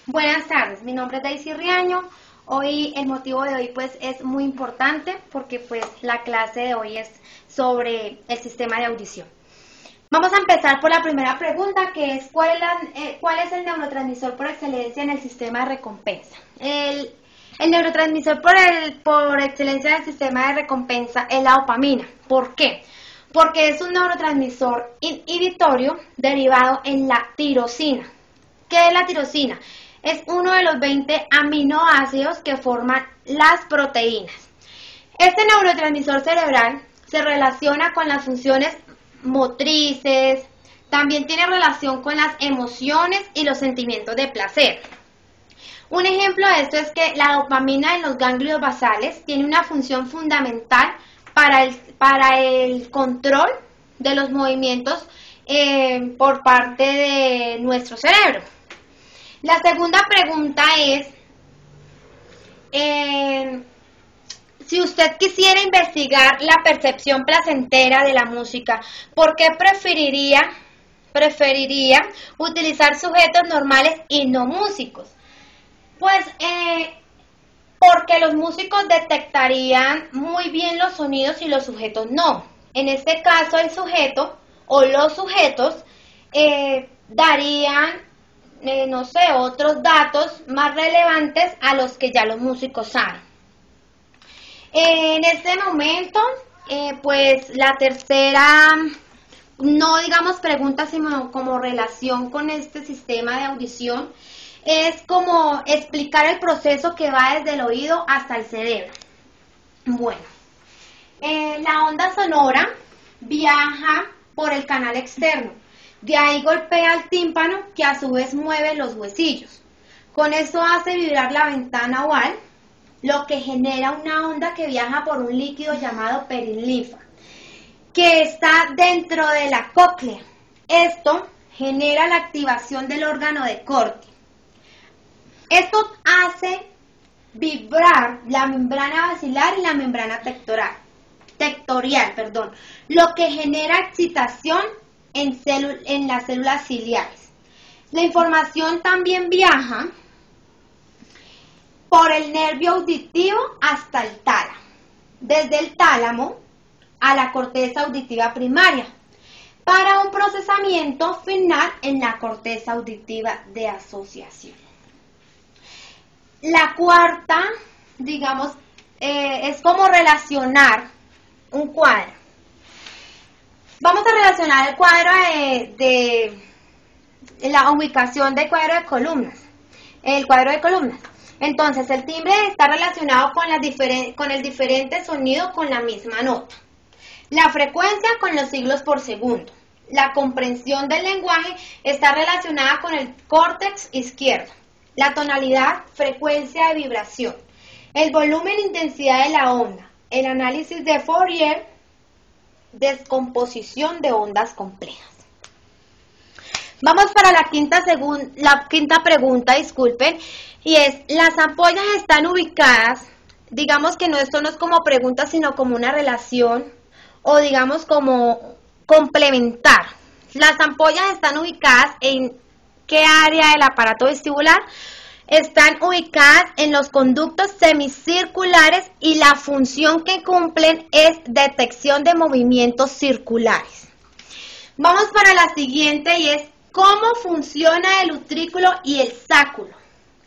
Buenas tardes, mi nombre es Daisy Riaño. Hoy el motivo de hoy pues es muy importante porque pues la clase de hoy es sobre el sistema de audición. Vamos a empezar por la primera pregunta, que es ¿cuál es el neurotransmisor por excelencia en el sistema de recompensa? El neurotransmisor por excelencia del sistema de recompensa es la dopamina. ¿Por qué? Porque es un neurotransmisor inhibitorio derivado en la tirosina. ¿Qué es la tirosina? Es uno de los 20 aminoácidos que forman las proteínas. Este neurotransmisor cerebral se relaciona con las funciones motrices, también tiene relación con las emociones y los sentimientos de placer. Un ejemplo de esto es que la dopamina en los ganglios basales tiene una función fundamental para el control de los movimientos por parte de nuestro cerebro. La segunda pregunta es, si usted quisiera investigar la percepción placentera de la música, ¿por qué preferiría utilizar sujetos normales y no músicos? Pues porque los músicos detectarían muy bien los sonidos y los sujetos no. En este caso el sujeto o los sujetos darían otros datos más relevantes a los que ya los músicos saben. En este momento, pues la tercera, no digamos pregunta, sino como relación con este sistema de audición, es como explicar el proceso que va desde el oído hasta el cerebro. Bueno, la onda sonora viaja por el canal externo. De ahí golpea el tímpano, que a su vez mueve los huesillos. Con eso hace vibrar la ventana oval, lo que genera una onda que viaja por un líquido llamado perilinfa, que está dentro de la cóclea. Esto genera la activación del órgano de Corti. Esto hace vibrar la membrana basilar y la membrana tectorial, lo que genera excitación en las células ciliares. La información también viaja por el nervio auditivo hasta el tálamo, desde el tálamo a la corteza auditiva primaria, para un procesamiento final en la corteza auditiva de asociación. La cuarta, es como relacionar un cuadro. Vamos a relacionar el cuadro de la ubicación del cuadro de columnas. El cuadro de columnas. Entonces, el timbre está relacionado con el diferente sonido con la misma nota. La frecuencia con los siglos por segundo. La comprensión del lenguaje está relacionada con el córtex izquierdo. La tonalidad, frecuencia de vibración. El volumen e intensidad de la onda. El análisis de Fourier, descomposición de ondas complejas. Vamos para la quinta pregunta, y es, las ampollas están ubicadas, digamos que esto no es como pregunta, sino como una relación, o digamos como complementar. Las ampollas están ubicadas en ¿qué área del aparato vestibular? Están ubicadas en los conductos semicirculares y la función que cumplen es detección de movimientos circulares. Vamos para la siguiente, y es ¿cómo funciona el utrículo y el sáculo?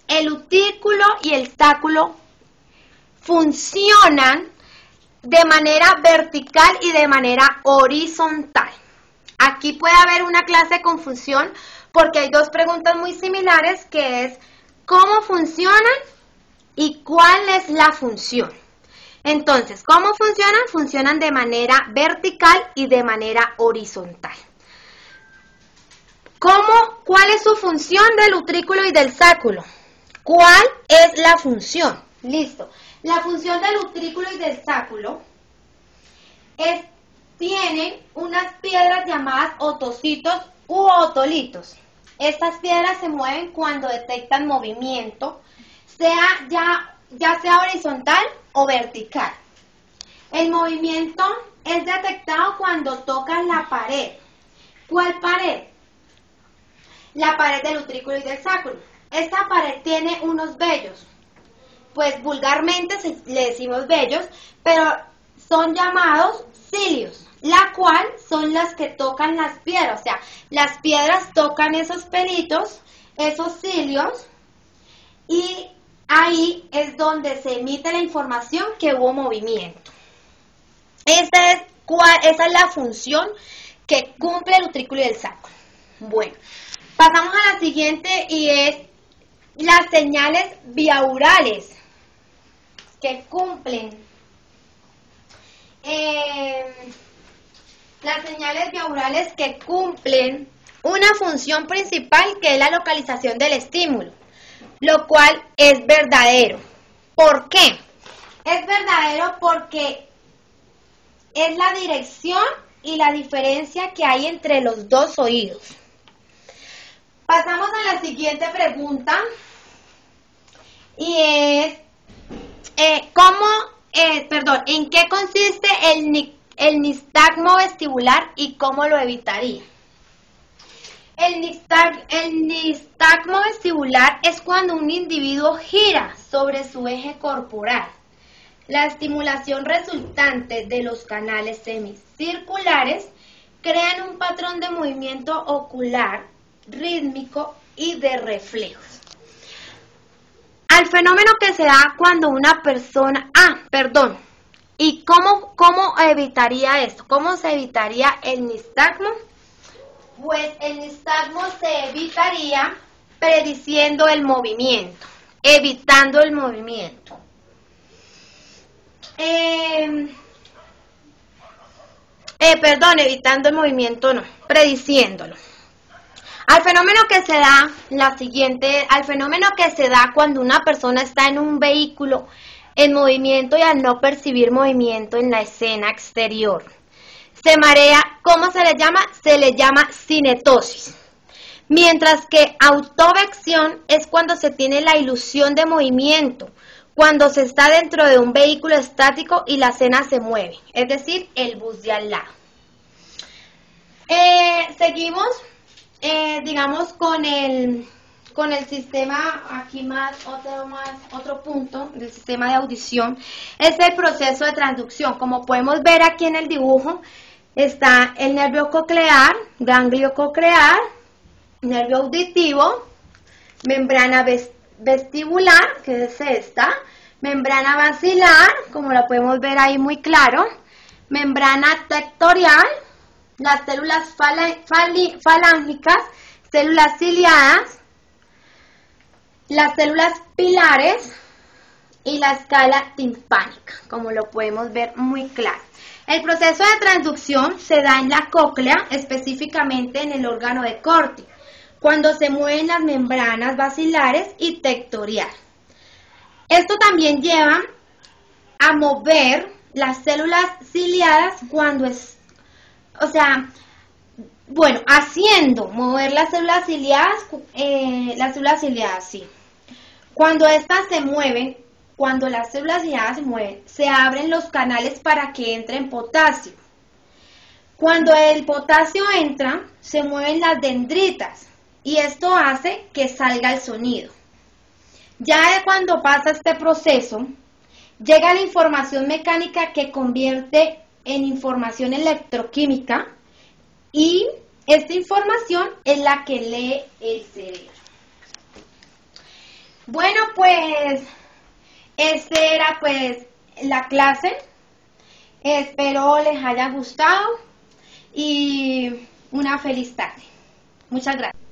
El utrículo y el sáculo funcionan de manera vertical y de manera horizontal. Aquí puede haber una clase de confusión porque hay dos preguntas muy similares, que es ¿cómo funcionan y cuál es la función? Entonces, ¿cómo funcionan? Funcionan de manera vertical y de manera horizontal. ¿Cuál es su función del utrículo y del sáculo? ¿Cuál es la función? Listo. La función del utrículo y del sáculo tienen unas piedras llamadas otocitos u otolitos. Estas piedras se mueven cuando detectan movimiento, ya sea horizontal o vertical. El movimiento es detectado cuando tocan la pared. ¿Cuál pared? La pared del utrículo y del sáculo. esta pared tiene unos vellos, pues vulgarmente le decimos vellos, pero son llamados cilios, la cual son las que tocan las piedras, o sea, las piedras tocan esos pelitos, esos cilios, y ahí es donde se emite la información que hubo movimiento. Esa es la función que cumple el utrículo y el saco. Bueno, pasamos a la siguiente y es las señales biaurales que cumplen. Las señales biaurales que cumplen una función principal, que es la localización del estímulo, lo cual es verdadero. ¿Por qué? Es verdadero porque es la dirección y la diferencia que hay entre los dos oídos. Pasamos a la siguiente pregunta y es ¿en qué consiste el nistagmo vestibular y cómo lo evitaría? El nistagmo vestibular es cuando un individuo gira sobre su eje corporal. La estimulación resultante de los canales semicirculares crean un patrón de movimiento ocular, rítmico y de reflejos. Al fenómeno que se da cuando una persona... ¿Y cómo evitaría esto? ¿Cómo se evitaría el nistagmo? Pues el nistagmo se evitaría prediciendo el movimiento, evitando el movimiento. Evitando el movimiento no, prediciéndolo. Al fenómeno que se da cuando una persona está en un vehículo en movimiento y al no percibir movimiento en la escena exterior. Se marea, ¿cómo se le llama? Se le llama cinetosis. Mientras que autovección es cuando se tiene la ilusión de movimiento, cuando se está dentro de un vehículo estático y la escena se mueve, es decir, el bus de al lado. Seguimos, digamos, con el sistema, aquí otro punto del sistema de audición, es el proceso de transducción. Como podemos ver aquí en el dibujo, está el nervio coclear, ganglio coclear, nervio auditivo, membrana vestibular, que es esta, membrana basilar, como la podemos ver ahí muy claro, membrana tectorial, las células falángicas, células ciliadas, las células pilares y la escala timpánica, como lo podemos ver muy claro. El proceso de transducción se da en la cóclea, específicamente en el órgano de Corti, cuando se mueven las membranas basilares y tectorial. Esto también lleva a mover las células ciliadas haciendo mover las células ciliadas, sí. Cuando estas se mueven, cuando las células ciliadas se mueven, se abren los canales para que entre potasio. Cuando el potasio entra, se mueven las dendritas y esto hace que salga el sonido. Ya cuando pasa este proceso, llega la información mecánica que convierte en información electroquímica y esta información es la que lee el cerebro. Bueno, pues esta era la clase. Espero les haya gustado y una feliz tarde. Muchas gracias.